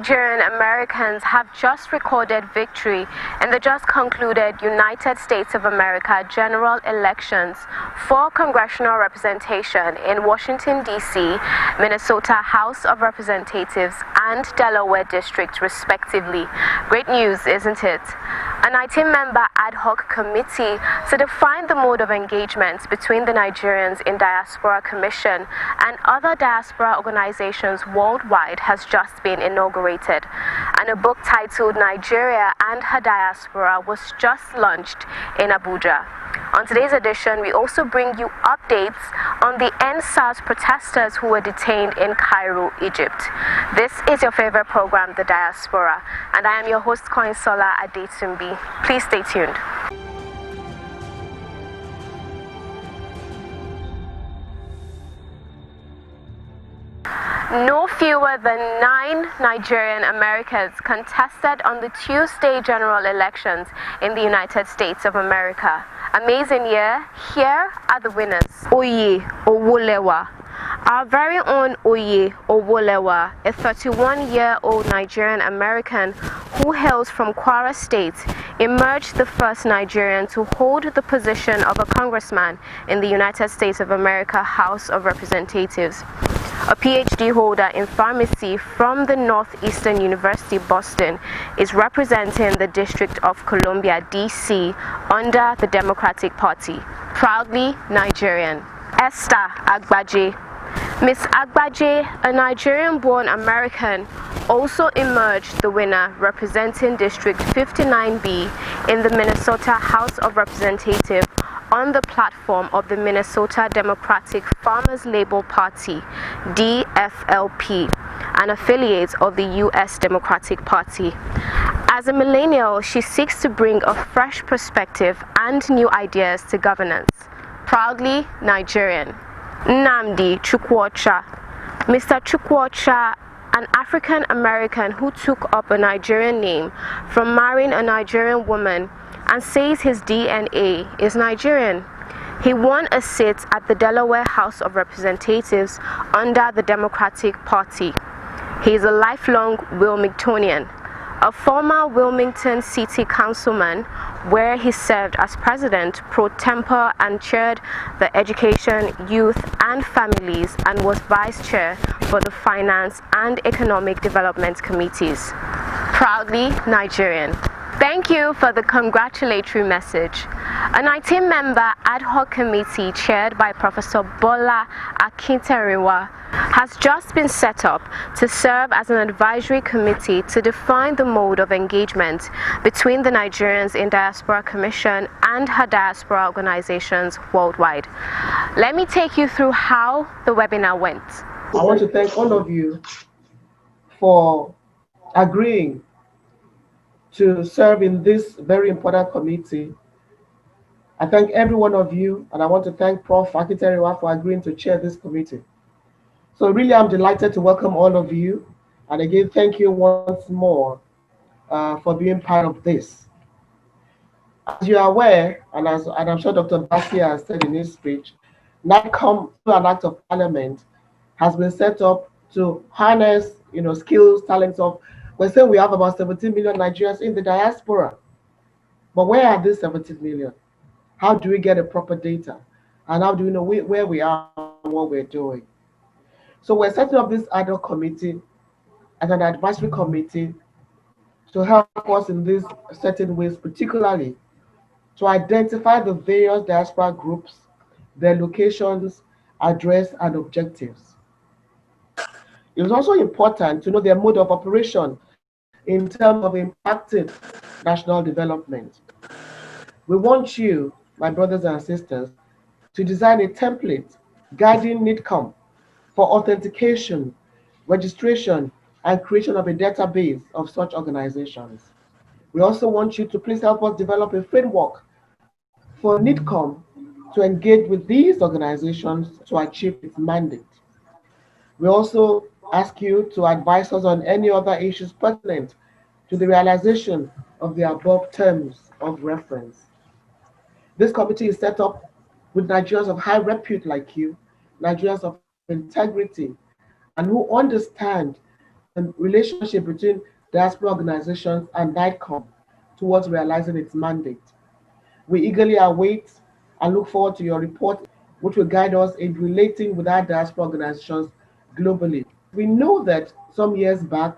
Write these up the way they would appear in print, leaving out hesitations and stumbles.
Nigerian Americans have just recorded victory in the just concluded United States of America general elections for congressional representation in Washington, D.C., Minnesota House of Representatives, and Delaware District, respectively. Great news, isn't it? A 19-member ad hoc committee to define the mode of engagement between the Nigerians in Diaspora Commission and other diaspora organizations worldwide has just been inaugurated, and a book titled Nigeria and Her Diaspora was just launched in Abuja. On today's edition, we also bring you updates on the NSAS protesters who were detained in Cairo, Egypt. This is your favorite program, The Diaspora, and I am your host, Koinsola Adetumbi. Please stay tuned. No fewer than 9 Nigerian Americans contested on the Tuesday general elections in the United States of America. Amazing year. Here are the winners. Oye Owolewa. Our very own Oye Owolewa, a 31-year-old Nigerian American who hails from Kwara State, emerged the first Nigerian to hold the position of a congressman in the United States of America House of Representatives. A PhD holder in pharmacy from the Northeastern University, Boston, is representing the District of Columbia, D.C., under the Democratic Party. Proudly Nigerian. Esther Agbaje. Miss Agbaje, a Nigerian-born American, also emerged the winner, representing District 59B in the Minnesota House of Representatives on the platform of the Minnesota Democratic Farmers Labor Party, DFLP, an affiliate of the U.S. Democratic Party. As a millennial, she seeks to bring a fresh perspective and new ideas to governance. Proudly Nigerian. Nnamdi Chukwuocha. Mr. Chukwuocha, an African American who took up a Nigerian name from marrying a Nigerian woman and says his DNA is Nigerian. He won a seat at the Delaware House of Representatives under the Democratic Party. He is a lifelong Wilmingtonian, a former Wilmington City Councilman, where he served as president pro tempore and chaired the Education, Youth and Families, and was vice chair for the Finance and Economic Development Committees. Proudly Nigerian. Thank you for the congratulatory message. A 19-member ad hoc committee chaired by Professor Bola Akinteriwa has just been set up to serve as an advisory committee to define the mode of engagement between the Nigerians in Diaspora Commission and her diaspora organizations worldwide. Let me take you through how the webinar went. I want to thank all of you for agreeing to serve in this very important committee. I thank every one of you, and I want to thank Prof. Akinteriwa for agreeing to chair this committee. So really, I'm delighted to welcome all of you. And again, thank you once more for being part of this. As you are aware, and I'm sure Dr. Basia has said in his speech, NATCOM, through an act of parliament, has been set up to harness, skills, talents of. We're saying we have about 17 million Nigerians in the diaspora. But where are these 17 million? How do we get a proper data? And how do we know where we are and what we're doing? So we're setting up this ad hoc committee as an advisory committee to help us in these certain ways, particularly to identify the various diaspora groups, their locations, address, and objectives. It was also important to know their mode of operation in terms of impacting national development. We want you, my brothers and sisters, to design a template guiding NITCOM for authentication, registration, and creation of a database of such organizations. We also want you to please help us develop a framework for NITCOM to engage with these organizations to achieve its mandate. We also ask you to advise us on any other issues pertinent to the realization of the above terms of reference. This committee is set up with Nigerians of high repute like you, Nigerians of integrity, and who understand relationship between diaspora organizations and NICOM towards realizing its mandate. We eagerly await and look forward to your report, which will guide us in relating with our diaspora organizations globally. We know that some years back,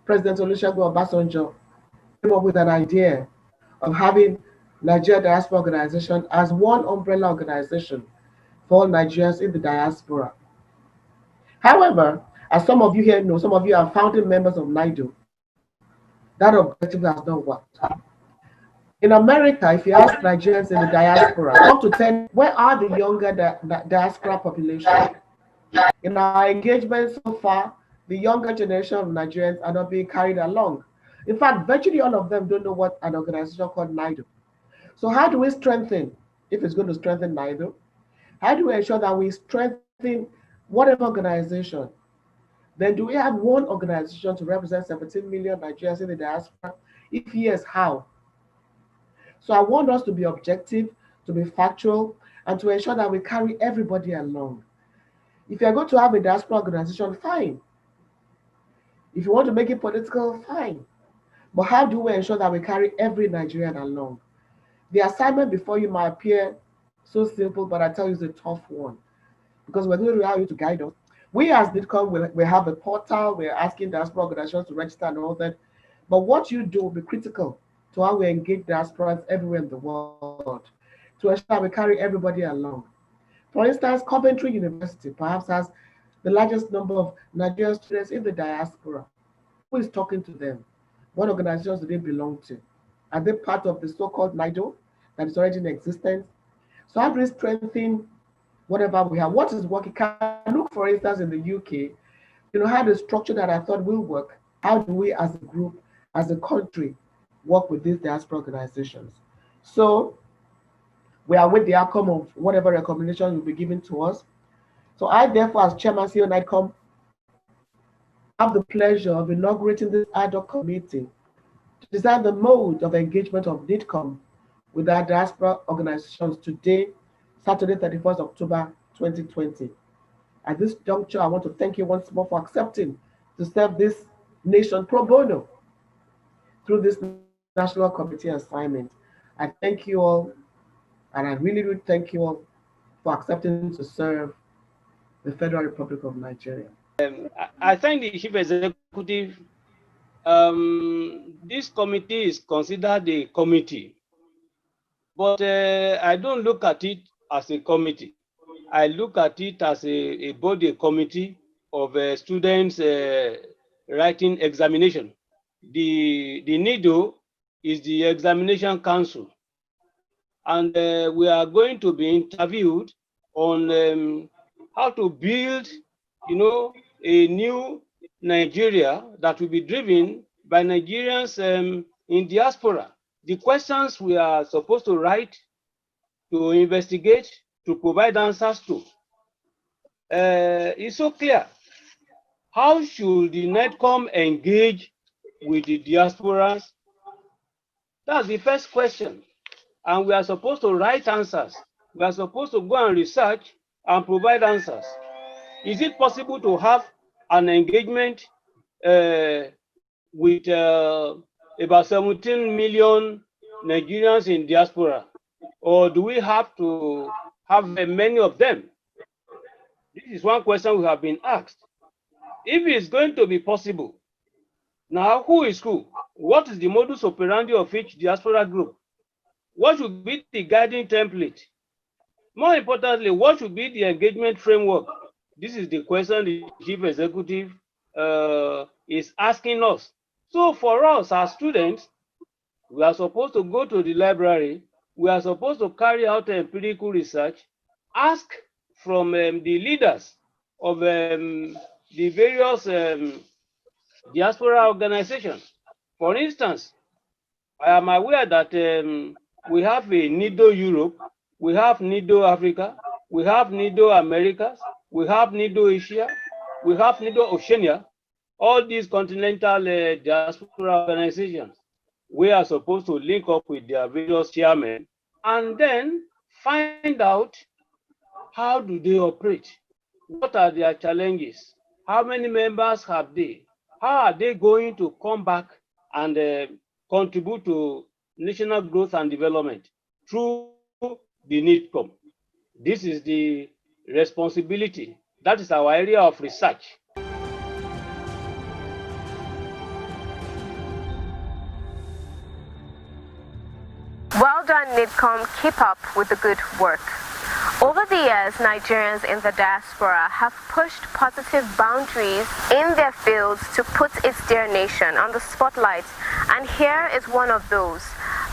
President Olusegun Obasanjo came up with an idea of having Nigeria Diaspora Organization as one umbrella organization for all Nigerians in the diaspora. However, as some of you here know, some of you are founding members of NIDO, that objective has not worked. In America, if you ask Nigerians in the diaspora, up to 10, where are the younger diaspora population? In our engagement so far, the younger generation of Nigerians are not being carried along. In fact, virtually all of them don't know what an organization called NIDO. So how do we strengthen, if it's going to strengthen NIDO, how do we ensure that we strengthen whatever organization? Then do we have one organization to represent 17 million Nigerians in the diaspora? If yes, how? So I want us to be objective, to be factual, and to ensure that we carry everybody along. If you're going to have a diaspora organization, fine. If you want to make it political, fine. But how do we ensure that we carry every Nigerian along? The assignment before you might appear so simple, but I tell you it's a tough one because we're going to allow you to guide us. We as NIDCOM, we have a portal, we're asking diaspora organizations to register and all that. But what you do will be critical to how we engage diasporas everywhere in the world to ensure that we carry everybody along. For instance, Coventry University perhaps has the largest number of Nigerian students in the diaspora. Who is talking to them? What organizations do they belong to? Are they part of the so-called NIDO that is already in existence? So how do we strengthen whatever we have? What is working? Can look, for instance, in the UK, how the structure that I thought will work. How do we as a group, as a country, work with these diaspora organizations? So we await the outcome of whatever recommendation will be given to us. So I, therefore, as Chairman CEO NICOM, have the pleasure of inaugurating this ad hoc committee to design the mode of engagement of NIDCOM with our diaspora organizations today, Saturday, 31st October 2020. At this juncture, I want to thank you once more for accepting to serve this nation pro bono through this national committee assignment. I thank you all, and I really, really thank you all for accepting to serve the Federal Republic of Nigeria. I thank the Chief Executive. This committee is considered a committee, but I don't look at it as a committee. I look at it as a body committee of students writing examination. The NIDO is the examination council, and we are going to be interviewed on how to build, a new Nigeria that will be driven by Nigerians in diaspora. The questions we are supposed to write, to investigate, to provide answers to is so clear. How should the NEDCOM engage with the diasporas? That's the first question. And we are supposed to write answers. We are supposed to go and research and provide answers. Is it possible to have an engagement with about 17 million Nigerians in diaspora? Or do we have to have many of them? This is one question we have been asked. If it's going to be possible, now who is who? What is the modus operandi of each diaspora group? What should be the guiding template? More importantly, what should be the engagement framework? This is the question the Chief Executive is asking us. So for us as students, we are supposed to go to the library. We are supposed to carry out empirical research, ask from the leaders of the various diaspora organizations. For instance, I am aware that we have a NIDO Europe, we have NIDO Africa, we have NIDO Americas, we have NIDO Asia, we have NIDO Oceania. All these continental diaspora organizations, we are supposed to link up with their various chairmen and then find out how do they operate, what are their challenges, How many members have they? How are they going to come back and contribute to national growth and development through the NIDCOM? This is the responsibility. That is our area of research. Well done, NIDCOM. Keep up with the good work. Over the years, Nigerians in the diaspora have pushed positive boundaries in their fields to put its dear nation on the spotlight, and here is one of those.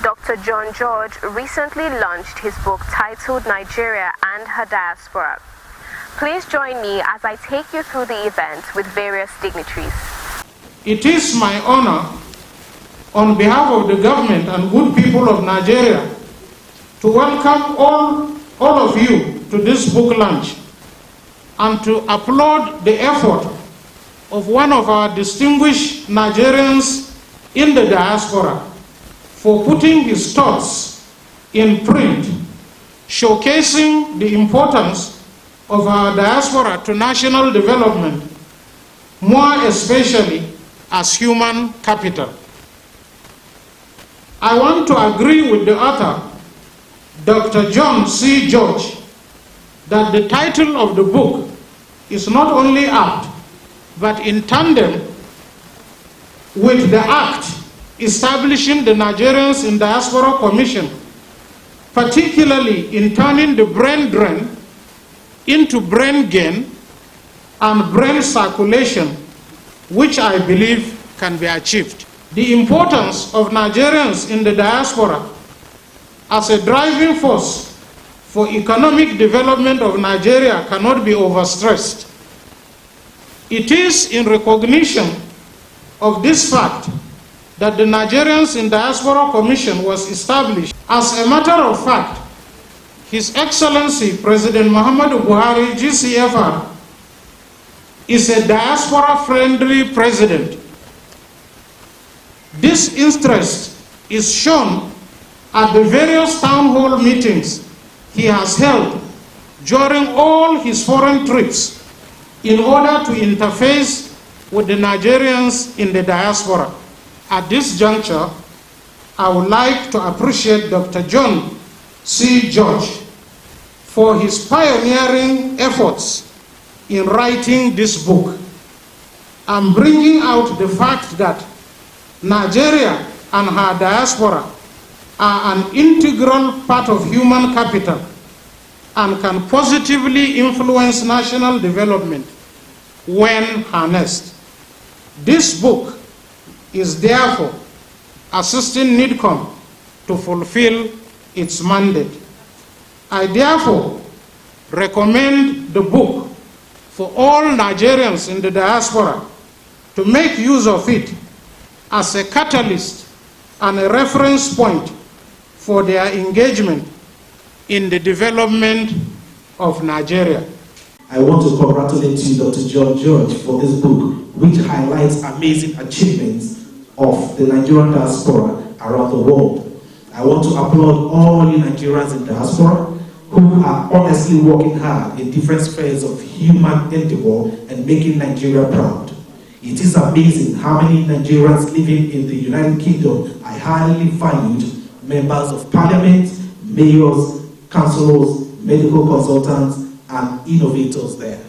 Dr. John George recently launched his book titled Nigeria and Her Diaspora. Please join me as I take you through the event with various dignitaries. It is my honor, on behalf of the government and good people of Nigeria, to welcome all of you to this book launch and to applaud the effort of one of our distinguished Nigerians in the diaspora for putting his thoughts in print, showcasing the importance of our diaspora to national development, more especially as human capital. I want to agree with the author, Dr. John C. George, that the title of the book is not only apt, but in tandem with the act establishing the Nigerians in Diaspora Commission, particularly in turning the brain drain into brain gain and brain circulation, which I believe can be achieved. The importance of Nigerians in the diaspora as a driving force for economic development of Nigeria cannot be overstressed. It is in recognition of this fact that the Nigerians in Diaspora Commission was established. As a matter of fact, His Excellency President Muhammadu Buhari, GCFR, is a diaspora-friendly president. This interest is shown at the various town hall meetings he has held during all his foreign trips in order to interface with the Nigerians in the diaspora. At this juncture, I would like to appreciate Dr. John C. George for his pioneering efforts in writing this book and bringing out the fact that Nigeria and her diaspora are an integral part of human capital and can positively influence national development when harnessed. This book is therefore assisting NIDCOM to fulfill its mandate. I therefore recommend the book for all Nigerians in the diaspora to make use of it as a catalyst and a reference point for their engagement in the development of Nigeria. I want to congratulate you, Dr. John George, for this book, which highlights amazing achievements of the Nigerian diaspora around the world. I want to applaud all you Nigerians in diaspora who are honestly working hard in different spheres of human endeavor and making Nigeria proud. It is amazing how many Nigerians living in the United Kingdom are highly valued members of parliament, mayors, councillors, medical consultants, and innovators there.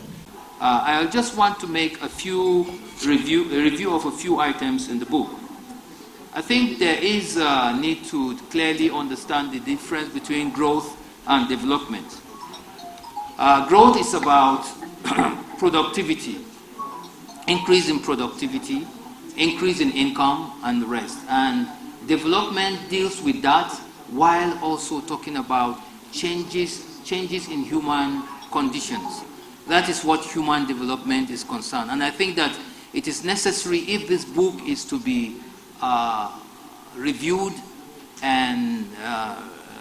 I just want to make a review of a few items in the book. I think there is a need to clearly understand the difference between growth and development. Growth is about productivity, increase in productivity, increase in income, and the rest. And development deals with that while also talking about changes in human conditions. That is what human development is concerned. And I think that it is necessary, if this book is to be reviewed and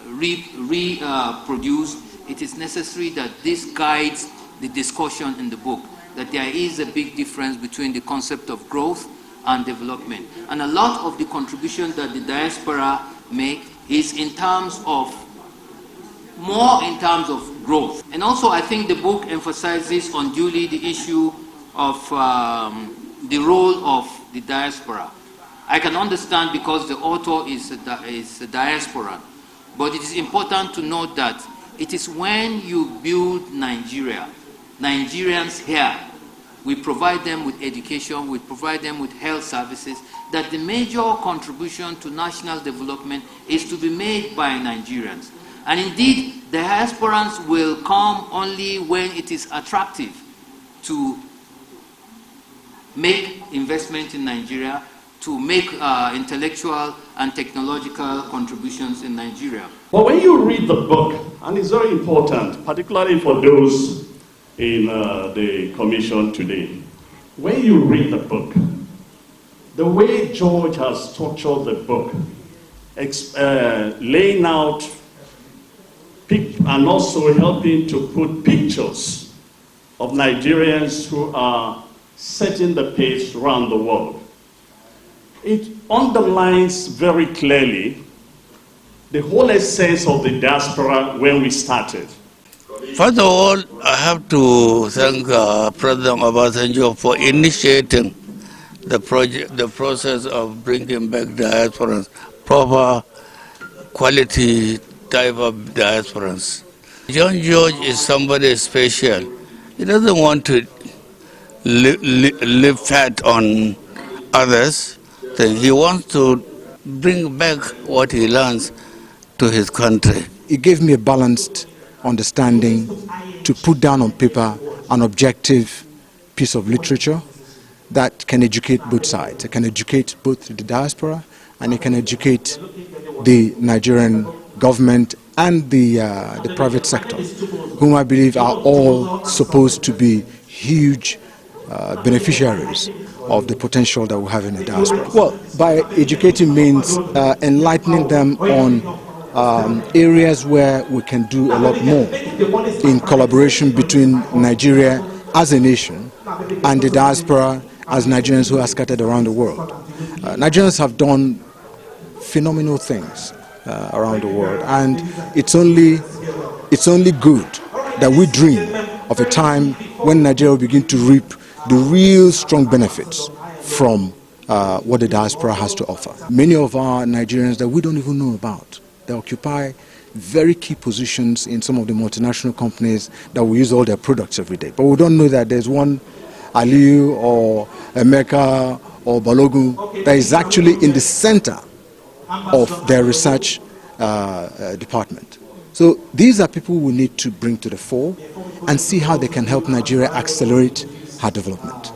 reproduced, it is necessary that this guides the discussion in the book, that there is a big difference between the concept of growth and development. And a lot of the contribution that the diaspora make is more in terms of growth. And also I think the book emphasizes unduly the issue of the role of the diaspora. I can understand because the author is a diaspora, but it is important to note that it is when you build Nigeria, Nigerians here, we provide them with education, we provide them with health services, that the major contribution to national development is to be made by Nigerians. And indeed, diasporans will come only when it is attractive to make investment in Nigeria, to make intellectual and technological contributions in Nigeria. But when you read the book, and it's very important, particularly for those in the commission today, when you read the book, the way George has structured the book, laying out and also helping to put pictures of Nigerians who are setting the pace around the world, it underlines very clearly the whole essence of the diaspora when we started. First of all, I have to thank President Obasanjo for initiating the process of bringing back diasporans, proper quality type of diasporans. John George is somebody special. He doesn't want to live fat on others. He wants to bring back what he learns to his country. It gave me a balanced understanding to put down on paper an objective piece of literature that can educate both sides. It can educate both the diaspora and it can educate the Nigerian government and the private sector, whom I believe are all supposed to be huge beneficiaries of the potential that we have in the diaspora. Well, by educating means enlightening them on areas where we can do a lot more in collaboration between Nigeria as a nation and the diaspora as Nigerians who are scattered around the world. Nigerians have done phenomenal things around the world, and it's only good that we dream of a time when Nigeria will begin to reap the real strong benefits from what the diaspora has to offer. Many of our Nigerians that we don't even know about, they occupy very key positions in some of the multinational companies that we use all their products every day. But we don't know that there's one Aliyu or Emeka or Balogun that is actually in the center of their research department. So these are people we need to bring to the fore and see how they can help Nigeria accelerate her development.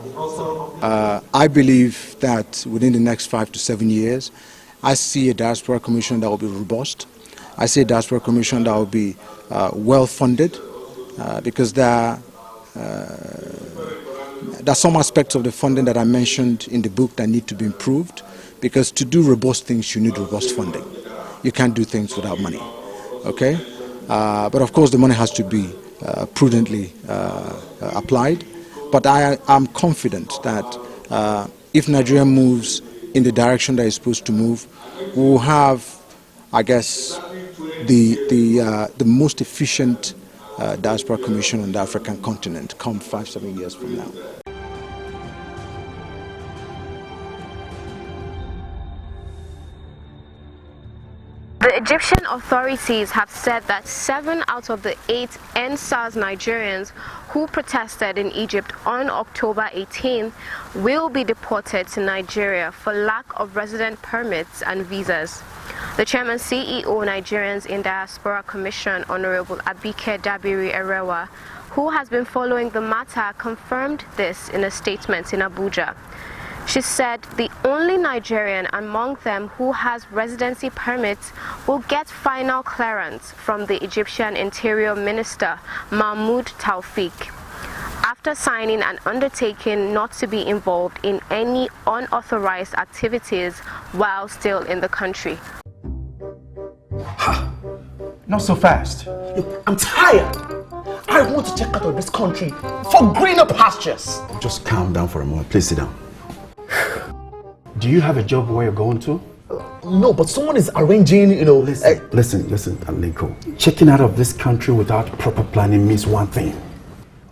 I believe that within the next 5 to 7 years, I see a diaspora commission that will be robust. I see a diaspora commission that will be well funded because there are some aspects of the funding that I mentioned in the book that need to be improved, because to do robust things you need robust funding. You can't do things without money, okay? But of course the money has to be prudently applied. But I am confident that if Nigeria moves in the direction that it's supposed to move, we will have, I guess, the most efficient diaspora commission on the African continent come 5-7 years from now. The Egyptian authorities have said that 7 out of the 8 NSAS Nigerians who protested in Egypt on October 18 will be deported to Nigeria for lack of resident permits and visas. The Chairman CEO Nigerians in Diaspora Commission, Honorable Abike Dabiri Erewa, who has been following the matter, confirmed this in a statement in Abuja. She said the only Nigerian among them who has residency permits will get final clearance from the Egyptian Interior Minister, Mahmoud Taufik, after signing an undertaking not to be involved in any unauthorized activities while still in the country. Not so fast. Look, I'm tired. I want to check out of this country for greener pastures. Just calm down for a moment. Please sit down. Do you have a job where you're going to? No, but someone is arranging, you know... Listen, Aliko. Checking out of this country without proper planning means one thing.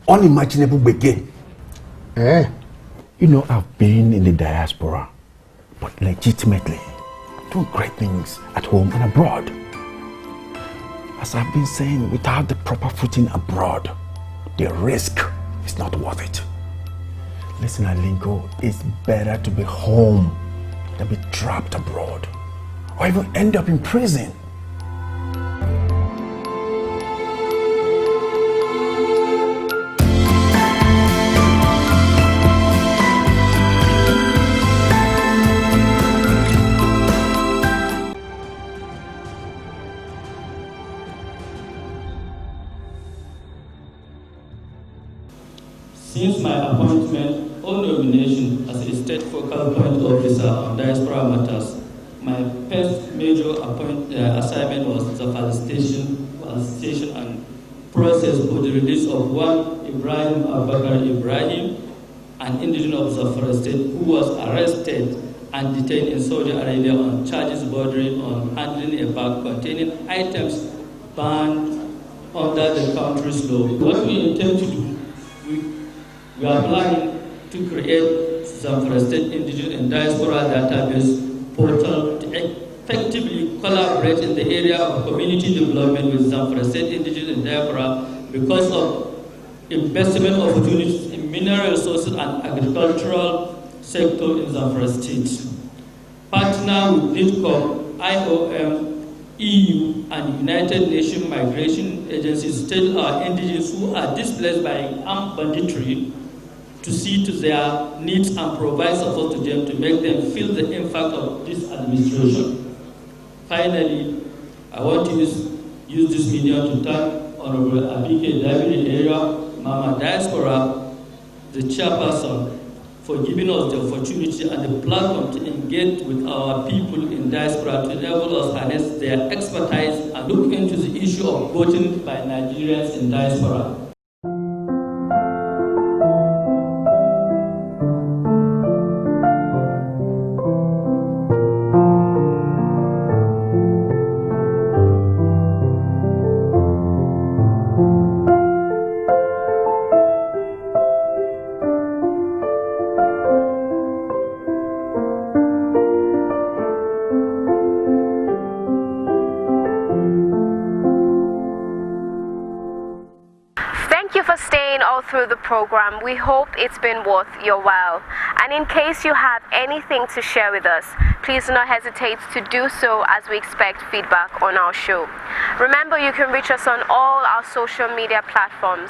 Unimaginable begin. You know, I've been in the diaspora, but legitimately doing great things at home and abroad. As I've been saying, without the proper footing abroad, the risk is not worth it. Listen, Alinko, it's better to be home than be trapped abroad, or even end up in prison. Since my appointment or nomination as a state focal point officer on diaspora matters, my first major assignment was the facilitation and process for the release of one Ibrahim Abubakar Ibrahim, an indigenous of Zamfara State who was arrested and detained in Saudi Arabia on charges bordering on handling a bag containing items banned under the country's law. What we intend to do, we are planning to create Zamfara State Indigenous and Diaspora Database portal to effectively collaborate in the area of community development with Zamfara State Indigenous and Diaspora because of investment opportunities in mineral resources and agricultural sector in Zamfara State. Partner with NIDCOM, IOM, EU, and United Nations Migration Agencies tell our indigenous who are displaced by armed banditry to see to their needs and provide support to them to make them feel the impact of this administration. Finally, I want to use this medium to thank Honorable Abike David Area, Mama Diaspora, the chairperson, for giving us the opportunity and the platform to engage with our people in diaspora to enable us harness their expertise and look into the issue of voting by Nigerians in diaspora. Through the program. We hope it's been worth your while. And in case you have anything to share with us, please do not hesitate to do so as we expect feedback on our show. Remember, you can reach us on all our social media platforms.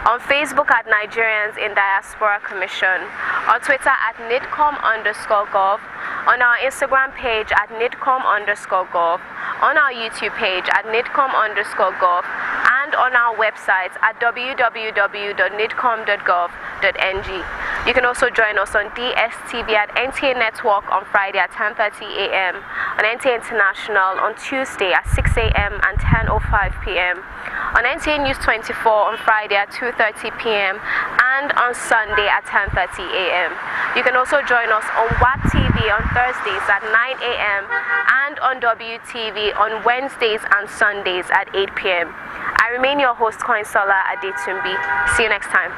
On Facebook at Nigerians in Diaspora Commission, on Twitter at NIDCOM_gov, on our Instagram page at NIDCOM_gov, on our YouTube page at NIDCOM_gov, and on our website at www.nidcom.gov.ng. You can also join us on DSTV at NTA Network on Friday at 10:30 a.m., on NTA International on Tuesday at 6 a.m. and 10:05 p.m., on NTA News 24 on Friday at 2:30 p.m. and on Sunday at 10:30 a.m. You can also join us on WAT TV on Thursdays at 9 a.m. and on WTV on Wednesdays and Sundays at 8 p.m. I remain your host, Koinsola Adetumbi. See you next time.